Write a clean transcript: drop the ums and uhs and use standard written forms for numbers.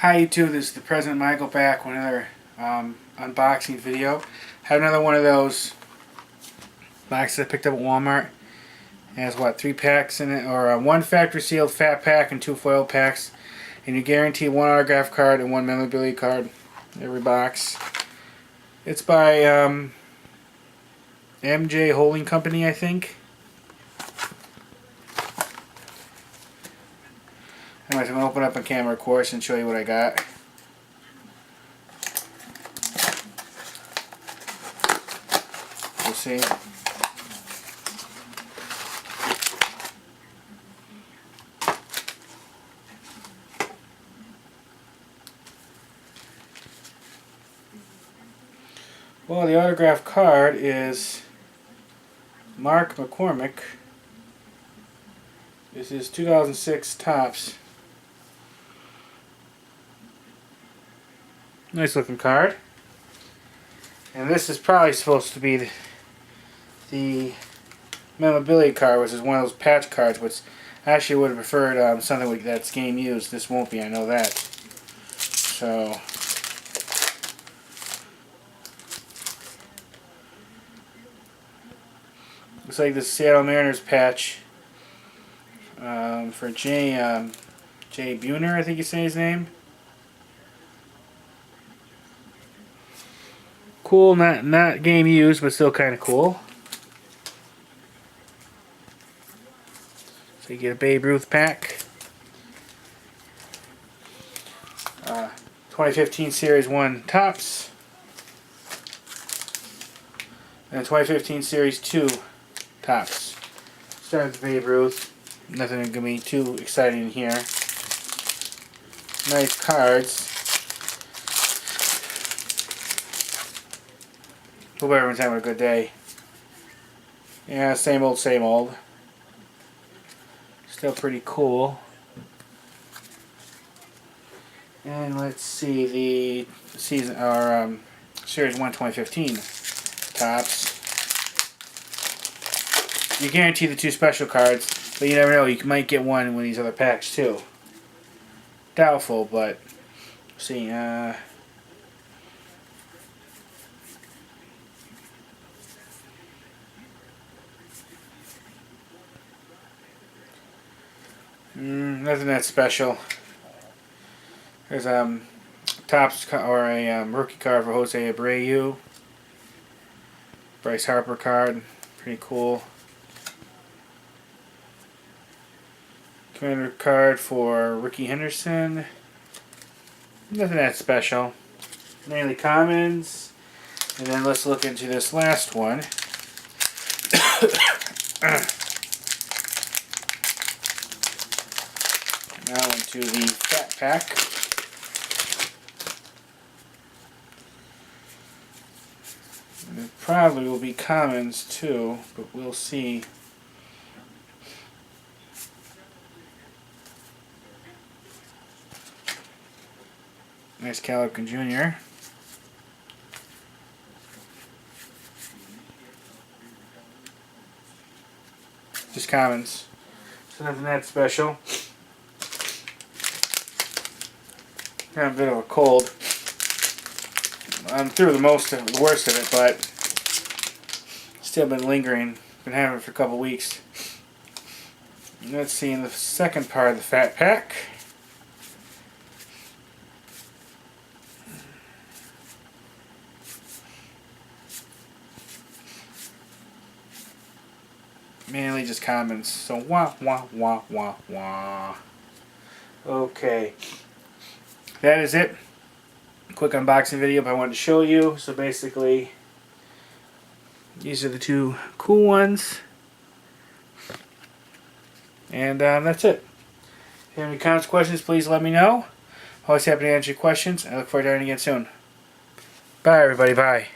Hi YouTube, this is the President Michael back with another unboxing video. Have another one of those boxes I picked up at Walmart. It has what, 3 packs in it, or one factory sealed fat pack and 2 foil packs. And you guarantee 1 autograph card and 1 memorabilia card in every box. It's by MJ Holding Company, I think. Anyways, I'm going to open up a camera, of course, and show you what I got. We'll see. Well, the autograph card is Mark McCormick. This is 2006 Topps. Nice looking card. And this is probably supposed to be the memorabilia card, which is one of those patch cards, which I actually would have preferred something that's game used. This won't be, I know that. So, looks like the Seattle Mariners patch for Jay Buhner, I think you say his name. Cool, not game used, but still kind of cool. So you get a Babe Ruth pack. 2015 Series 1 Topps. And 2015 Series 2 Topps. Starting with Babe Ruth. Nothing going to be too exciting in here. Nice cards. Hope everyone's having a good day. Yeah, same old, same old. Still pretty cool. And let's see the season or Series 1 2015 Topps. You guarantee the 2 special cards, but you never know. You might get one with these other packs too. Doubtful, but see. Nothing that special. There's Topps or a rookie card for Jose Abreu. Bryce Harper card, pretty cool. Commander card for Ricky Henderson. Nothing that special. Mainly commons. And then let's look into this last one. Now into the fat pack. And it probably will be commons too, but we'll see. Nice Cal Ripken Jr. Just commons. So nothing that special. Got a bit of a cold. I'm through the worst of it, but still been lingering. Been having it for a couple weeks. Let's see in the second part of the fat pack. Mainly just commons. So wah wah wah wah wah. Okay. That is it. Quick unboxing video, but I wanted to show you. So basically, these are the 2 cool ones. And that's it. If you have any comments, questions, please let me know. Always happy to answer your questions. I look forward to doing it again soon. Bye, everybody. Bye.